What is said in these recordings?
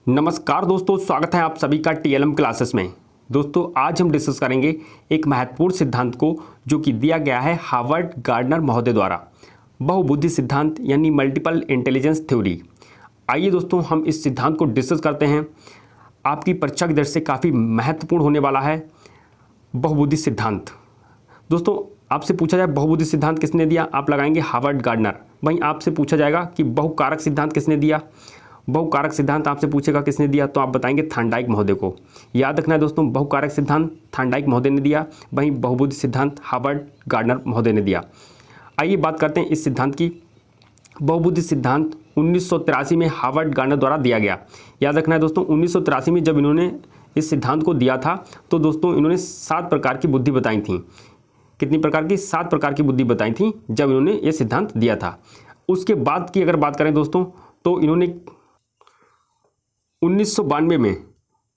नमस्कार दोस्तों, स्वागत है आप सभी का टीएलएम क्लासेस में। दोस्तों आज हम डिस्कस करेंगे एक महत्वपूर्ण सिद्धांत को जो कि दिया गया है हार्वर्ड गार्डनर महोदय द्वारा, बहुबुद्धि सिद्धांत यानी मल्टीपल इंटेलिजेंस थ्योरी। आइए दोस्तों हम इस सिद्धांत को डिस्कस करते हैं। आपकी परीक्षा की दृष्टि से काफ़ी महत्वपूर्ण होने वाला है बहुबुद्धि सिद्धांत। दोस्तों आपसे पूछा जाए बहुबुद्धि सिद्धांत किसने दिया, आप लगाएंगे हार्वर्ड गार्डनर। वहीं आपसे पूछा जाएगा कि बहुकारक सिद्धांत किसने दिया, बहुकारक सिद्धांत आपसे पूछेगा किसने दिया, तो आप बताएंगे थार्नडाइक महोदय को। याद रखना है दोस्तों, बहुकारक सिद्धांत थार्नडाइक महोदय ने दिया, वहीं बहुबुद्धि सिद्धांत हार्वर्ड गार्डनर महोदय ने दिया। आइए बात करते हैं इस सिद्धांत की। बहुबुद्धि सिद्धांत 1983 में हार्वर्ड गार्डनर द्वारा दिया गया। याद रखना है दोस्तों, 1983 में जब इन्होंने इस सिद्धांत को दिया था तो दोस्तों इन्होंने 7 प्रकार की बुद्धि बताई थी। कितनी प्रकार की? 7 प्रकार की बुद्धि बताई थी जब इन्होंने ये सिद्धांत दिया था। उसके बाद की अगर बात करें दोस्तों तो इन्होंने 1992 में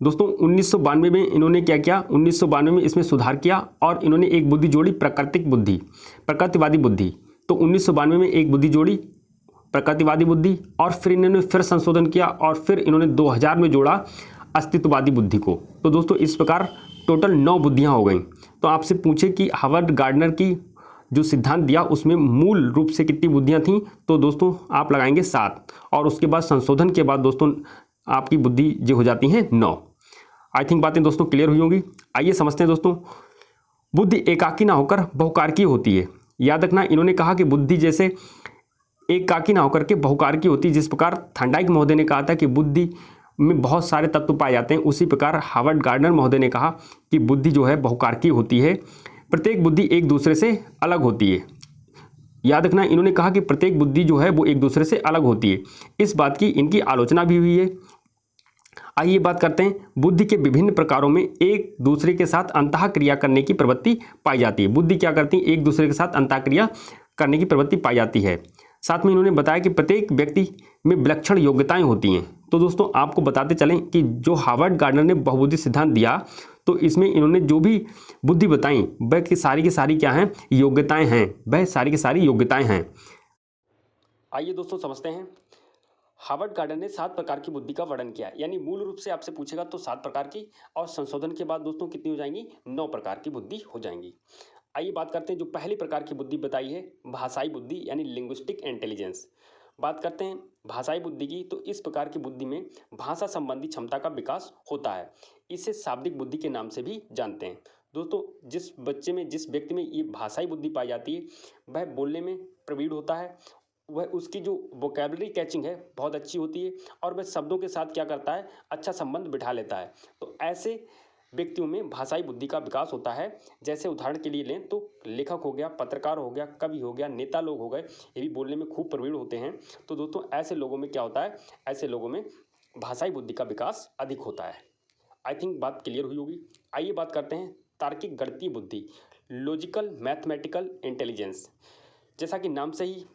दोस्तों 1992 में इन्होंने क्या किया, 1992 में इसमें सुधार किया और इन्होंने एक बुद्धि जोड़ी प्राकृतिक बुद्धि, प्रकृतिवादी बुद्धि। तो 1992 में एक बुद्धि जोड़ी प्रकृतिवादी बुद्धि और फिर इन्होंने फिर संशोधन किया और फिर इन्होंने 2000 में जोड़ा अस्तित्ववादी बुद्धि को। तो दोस्तों इस प्रकार टोटल 9 बुद्धियाँ हो गई। तो आपसे पूछे कि हार्वर्ड गार्डनर की जो सिद्धांत दिया उसमें मूल रूप से कितनी बुद्धियाँ थीं, तो दोस्तों आप लगाएंगे 7 और उसके बाद संशोधन के बाद दोस्तों आपकी बुद्धि जो हो जाती हैं 9। आई थिंक बातें दोस्तों क्लियर हुई होंगी। आइए समझते हैं दोस्तों, बुद्धि एकाकी ना होकर बहुकारकी होती है। याद रखना, इन्होंने कहा कि बुद्धि जैसे एकाकी ना होकर के बहुकारकी होती है। जिस प्रकार थार्नडाइक महोदय ने कहा था कि बुद्धि में बहुत सारे तत्व पाए जाते हैं, उसी प्रकार हार्वर्ड गार्डनर महोदय ने कहा कि बुद्धि जो है बहुकारकी होती है। प्रत्येक बुद्धि एक दूसरे से अलग होती है। याद रखना, इन्होंने कहा कि प्रत्येक बुद्धि जो है वो एक दूसरे से अलग होती है। इस बात की इनकी आलोचना भी हुई है। आइए बात करते हैं, बुद्धि के विभिन्न प्रकारों में एक दूसरे के साथ अंतः क्रिया करने की प्रवृत्ति पाई जाती है। बुद्धि क्या करती है, एक दूसरे के साथ अंतः क्रिया करने की प्रवृत्ति पाई जाती है। साथ में इन्होंने बताया कि प्रत्येक व्यक्ति में विलक्षण योग्यताएं होती हैं। तो दोस्तों आपको बताते चलें कि जो हार्वर्ड गार्डनर ने बहुबुद्धि सिद्धांत दिया तो इसमें इन्होंने जो भी बुद्धि बताई वह की सारी क्या हैं, योग्यताएं हैं। वह सारी की सारी योग्यताएं हैं। आइए दोस्तों समझते हैं, हार्वर्ड गार्डनर ने 7 प्रकार की बुद्धि का वर्णन किया। यानी मूल रूप से आपसे पूछेगा तो 7 प्रकार की और संशोधन के बाद दोस्तों कितनी हो जाएंगी, 9 प्रकार की बुद्धि हो जाएंगी। आइए बात करते हैं, जो पहली प्रकार की बुद्धि बताई है भाषाई बुद्धि यानी लिंग्विस्टिक इंटेलिजेंस। बात करते हैं भाषाई बुद्धि की, तो इस प्रकार की बुद्धि में भाषा संबंधी क्षमता का विकास होता है। इसे शाब्दिक बुद्धि के नाम से भी जानते हैं। दोस्तों जिस बच्चे में, जिस व्यक्ति में ये भाषाई बुद्धि पाई जाती है वह बोलने में प्रवीण होता है, वह उसकी जो वोकैबुलरी कैचिंग है बहुत अच्छी होती है और वह शब्दों के साथ क्या करता है, अच्छा संबंध बिठा लेता है। तो ऐसे व्यक्तियों में भाषाई बुद्धि का विकास होता है। जैसे उदाहरण के लिए लें तो लेखक हो गया, पत्रकार हो गया, कवि हो गया, नेता लोग हो गए, ये भी बोलने में खूब प्रवीण होते हैं। तो दोस्तों ऐसे लोगों में क्या होता है, ऐसे लोगों में भाषाई बुद्धि का विकास अधिक होता है। आई थिंक बात क्लियर हुई होगी। आइए बात करते हैं तार्किक गणितीय बुद्धि, लॉजिकल मैथमेटिकल इंटेलिजेंस। जैसा कि नाम से ही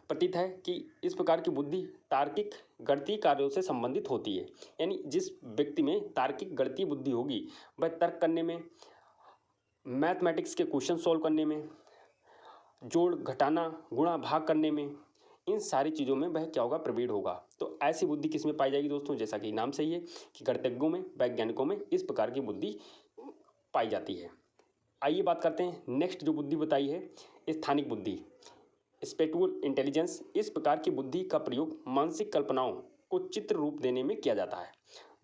प्रतीत है कि इस प्रकार की बुद्धि तार्किक गणितीय कार्यों से संबंधित होती है। यानी जिस व्यक्ति में तार्किक गणितीय बुद्धि होगी वह तर्क करने में, मैथमेटिक्स के क्वेश्चन सॉल्व करने में, जोड़ घटाना गुणा भाग करने में, इन सारी चीज़ों में वह क्या होगा, प्रवीण होगा। तो ऐसी बुद्धि किस में पाई जाएगी दोस्तों, जैसा कि नाम से ही है कि गणितज्ञों में, वैज्ञानिकों में इस प्रकार की बुद्धि पाई जाती है। आइए बात करते हैं, नेक्स्ट जो बुद्धि बताई है स्थानिक बुद्धि, स्पेटुअल इंटेलिजेंस। इस प्रकार की बुद्धि का प्रयोग मानसिक कल्पनाओं को चित्र रूप देने में किया जाता है।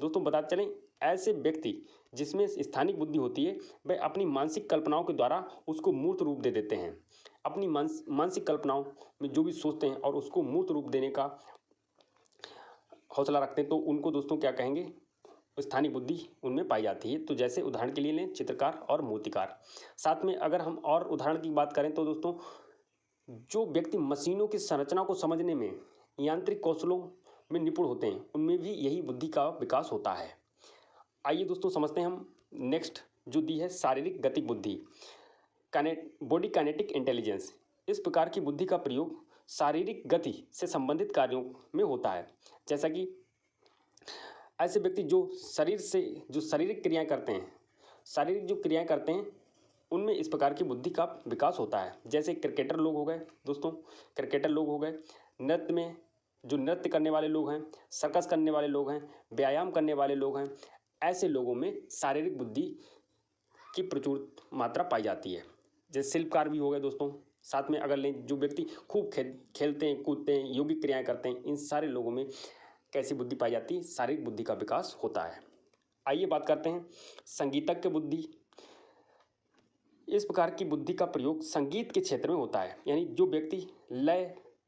दोस्तों बताते चलें, ऐसे व्यक्ति जिसमें स्थानिक बुद्धि होती है वह अपनी मानसिक कल्पनाओं के द्वारा उसको मूर्त रूप दे देते हैं। अपनी मानसिक कल्पनाओं में जो भी सोचते हैं और उसको मूर्त रूप देने का हौसला रखते हैं, तो उनको दोस्तों क्या कहेंगे, स्थानिक बुद्धि उनमें पाई जाती है। तो जैसे उदाहरण के लिए लें चित्रकार और मूर्तिकार। साथ में अगर हम और उदाहरण की बात करें तो दोस्तों जो व्यक्ति मशीनों की संरचना को समझने में, यांत्रिक कौशलों में निपुण होते हैं, उनमें भी यही बुद्धि का विकास होता है। आइए दोस्तों समझते हैं हम नेक्स्ट जो दी है शारीरिक गतिक बुद्धि, बॉडी काइनेटिक इंटेलिजेंस। इस प्रकार की बुद्धि का प्रयोग शारीरिक गति से संबंधित कार्यों में होता है। जैसा कि ऐसे व्यक्ति जो शरीर से जो शारीरिक क्रियाएं करते हैं, शारीरिक जो क्रियाएं करते हैं उनमें इस प्रकार की बुद्धि का विकास होता है। जैसे क्रिकेटर लोग हो गए दोस्तों, क्रिकेटर लोग हो गए, नृत्य में जो नृत्य करने वाले लोग हैं, सर्कस करने वाले लोग हैं, व्यायाम करने वाले लोग हैं, ऐसे लोगों में शारीरिक बुद्धि की प्रचुर मात्रा पाई जाती है। जैसे शिल्पकार भी हो गए दोस्तों, साथ में अगर लें जो व्यक्ति खूब खेलते हैं, कूदते हैं, योगिक क्रियाएं करते हैं, इन सारे लोगों में कैसी बुद्धि पाई जाती है? शारीरिक बुद्धि का विकास होता है। आइए बात करते हैं संगीतज्ञ बुद्धि। इस प्रकार की बुद्धि का प्रयोग संगीत के क्षेत्र में होता है, यानी जो व्यक्ति लय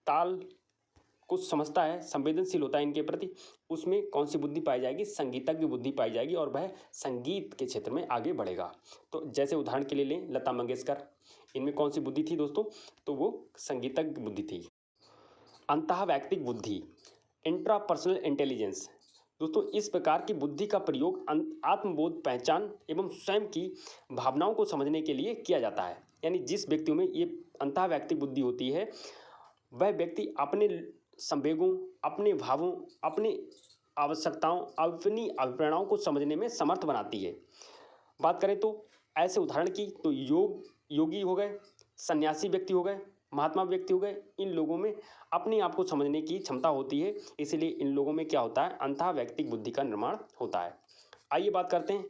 ताल को समझता है, संवेदनशील होता है इनके प्रति, उसमें कौन सी बुद्धि पाई जाएगी? संगीतज्ञ बुद्धि पाई जाएगी और वह संगीत के क्षेत्र में आगे बढ़ेगा। तो जैसे उदाहरण के लिए लें लता मंगेशकर, इनमें कौन सी बुद्धि थी दोस्तों? तो वो संगीतज्ञ बुद्धि थी। अंतःवैयक्तिक बुद्धि, इंट्रापर्सनल इंटेलिजेंस। दोस्तों इस प्रकार की बुद्धि का प्रयोग आत्मबोध, पहचान एवं स्वयं की भावनाओं को समझने के लिए किया जाता है। यानी जिस व्यक्तियों में ये अंतःवैयक्तिक बुद्धि होती है, वह व्यक्ति अपने संवेगों, अपने भावों, अपनी आवश्यकताओं, अपनी अभिप्रेरणाओं को समझने में समर्थ बनाती है। बात करें तो ऐसे उदाहरण की तो योगी हो गए, सन्यासी व्यक्ति हो गए, महात्मा व्यक्ति हो गए, इन लोगों में अपने आप को समझने की क्षमता होती है, इसलिए इन लोगों में क्या होता है? अंतःवैयक्तिक बुद्धि का निर्माण होता है। आइए बात करते हैं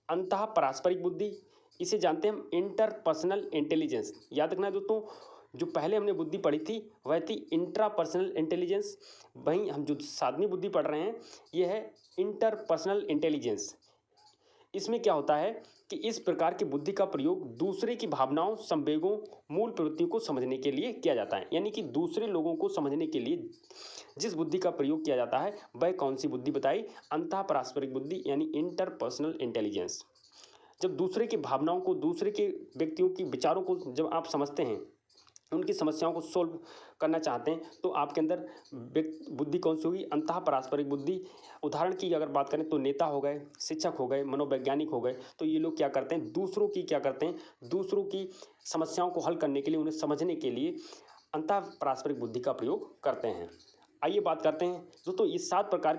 अंतःपारस्परिक बुद्धि। इसे जानते हैं हम इंटरपर्सनल इंटेलिजेंस। याद रखना है दोस्तों, जो पहले हमने बुद्धि पढ़ी थी वह थी इंट्रापर्सनल इंटेलिजेंस, वहीं हम जो सातवीं बुद्धि पढ़ रहे हैं यह है इंटरपर्सनल इंटेलिजेंस। इसमें क्या होता है कि इस प्रकार की बुद्धि का प्रयोग दूसरे की भावनाओं, संवेगों, मूल प्रवृत्तियों को समझने के लिए किया जाता है। यानी कि दूसरे लोगों को समझने के लिए जिस बुद्धि का प्रयोग किया जाता है वह कौन सी बुद्धि बताई? अंतःपारस्परिक बुद्धि, यानी इंटरपर्सनल इंटेलिजेंस। जब दूसरे की भावनाओं को, दूसरे के व्यक्तियों की विचारों को जब आप समझते हैं, उनकी समस्याओं को सोल्व करना चाहते हैं, तो आपके अंदर बुद्धि कौन सी होगी? अंतःपारस्परिक बुद्धि। उदाहरण की अगर बात करें तो नेता हो गए, शिक्षक हो गए, मनोवैज्ञानिक हो गए, तो ये लोग क्या करते हैं? दूसरों की समस्याओं को हल करने के लिए, उन्हें समझने के लिए अंतःपारस्परिक बुद्धि का प्रयोग करते हैं। आइए बात करते हैं दोस्तों ये 7 प्रकार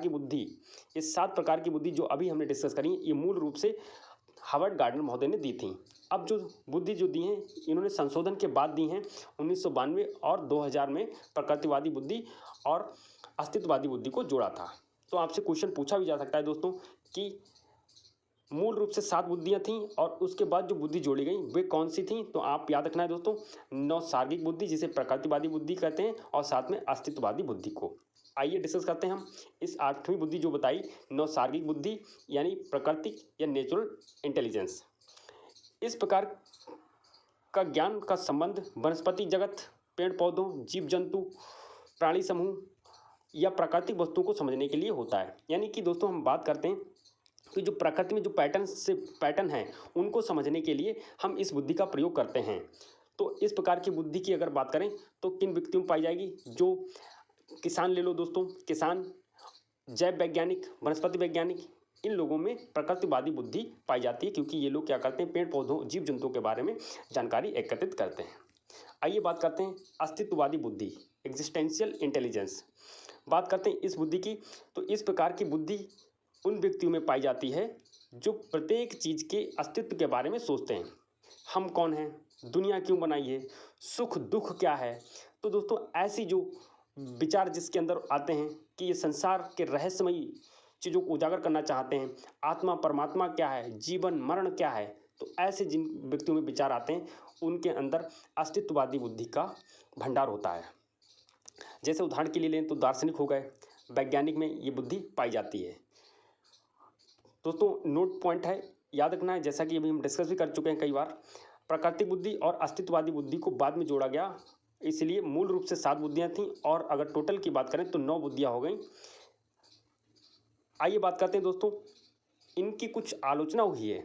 की बुद्धि जो अभी हमने डिस्कस करी, ये मूल रूप से हार्वर्ड गार्डनर महोदय ने दी थी। अब जो बुद्धि जो दी हैं इन्होंने संशोधन के बाद दी हैं। 1992 और 2000 में प्रकृतिवादी बुद्धि और अस्तित्ववादी बुद्धि को जोड़ा था। तो आपसे क्वेश्चन पूछा भी जा सकता है दोस्तों कि मूल रूप से 7 बुद्धियाँ थीं और उसके बाद जो बुद्धि जोड़ी गई वे कौन सी थीं? तो आप याद रखना है दोस्तों, नैसर्गिक बुद्धि जिसे प्रकृतिवादी बुद्धि कहते हैं और साथ में अस्तित्ववादी बुद्धि को। आइए डिस्कस करते हैं हम इस 8वीं बुद्धि जो बताई, नैसर्गिक बुद्धि यानी प्राकृतिक या नेचुरल इंटेलिजेंस। इस प्रकार का ज्ञान का संबंध वनस्पति जगत, पेड़ पौधों, जीव जंतु, प्राणी समूह या प्राकृतिक वस्तुओं को समझने के लिए होता है। यानी कि दोस्तों हम बात करते हैं कि जो प्रकृति में जो पैटर्न हैं उनको समझने के लिए हम इस बुद्धि का प्रयोग करते हैं। तो इस प्रकार की बुद्धि की अगर बात करें तो किन व्यक्तियों में पाई जाएगी? जो किसान ले लो दोस्तों, किसान, जैव वैज्ञानिक, वनस्पति वैज्ञानिक, इन लोगों में प्रकृतिवादी बुद्धि पाई जाती है, क्योंकि ये लोग क्या करते हैं? पेड़ पौधों, जीव जंतुओं के बारे में जानकारी एकत्रित करते हैं। आइए बात करते हैं अस्तित्ववादी बुद्धि, एग्जिस्टेंशियल इंटेलिजेंस। बात करते हैं इस बुद्धि की, तो इस प्रकार की बुद्धि उन व्यक्तियों में पाई जाती है जो प्रत्येक चीज़ के अस्तित्व के बारे में सोचते हैं। हम कौन हैं? दुनिया क्यों बनाई है? सुख दुख क्या है? तो दोस्तों ऐसी जो विचार जिसके अंदर आते हैं कि ये संसार के रहस्यमयी चीज़ों को उजागर करना चाहते हैं, आत्मा परमात्मा क्या है, जीवन मरण क्या है, तो ऐसे जिन व्यक्तियों में विचार आते हैं उनके अंदर अस्तित्ववादी बुद्धि का भंडार होता है। जैसे उदाहरण के लिए लें तो दार्शनिक हो गए, वैज्ञानिक में ये बुद्धि पाई जाती है। दोस्तों नोट पॉइंट है, याद रखना है, जैसा कि अभी हम डिस्कस भी कर चुके हैं कई बार, प्राकृतिक बुद्धि और अस्तित्ववादी बुद्धि को बाद में जोड़ा गया, इसलिए मूल रूप से 7 बुद्धियाँ थीं और अगर टोटल की बात करें तो 9 बुद्धियाँ हो गई। आइए बात करते हैं दोस्तों, इनकी कुछ आलोचना हुई है,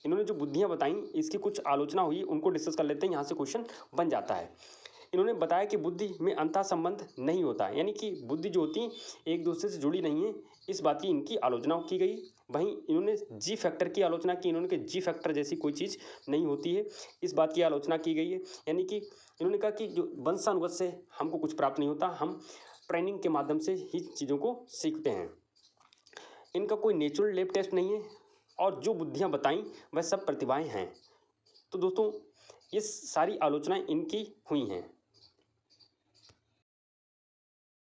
इन्होंने जो बुद्धियाँ बताई इसकी कुछ आलोचना हुई, उनको डिस्कस कर लेते हैं, यहाँ से क्वेश्चन बन जाता है। इन्होंने बताया कि बुद्धि में अंतः संबंध नहीं होता है, यानी कि बुद्धि जो होती है एक दूसरे से जुड़ी नहीं है, इस बात की इनकी आलोचना की गई। वहीं इन्होंने जी फैक्टर की आलोचना की, इन्होंने कहा जी फैक्टर जैसी कोई चीज़ नहीं होती है, इस बात की आलोचना की गई है। यानी कि इन्होंने कहा कि जो वंशानुगत से हमको कुछ प्राप्त नहीं होता, हम ट्रेनिंग के माध्यम से ही चीज़ों को सीखते हैं। इनका कोई नेचुरल लैब टेस्ट नहीं है और जो बुद्धियाँ बताई वह सब प्रतिभाएँ हैं। तो दोस्तों ये सारी आलोचनाएँ इनकी हुई हैं।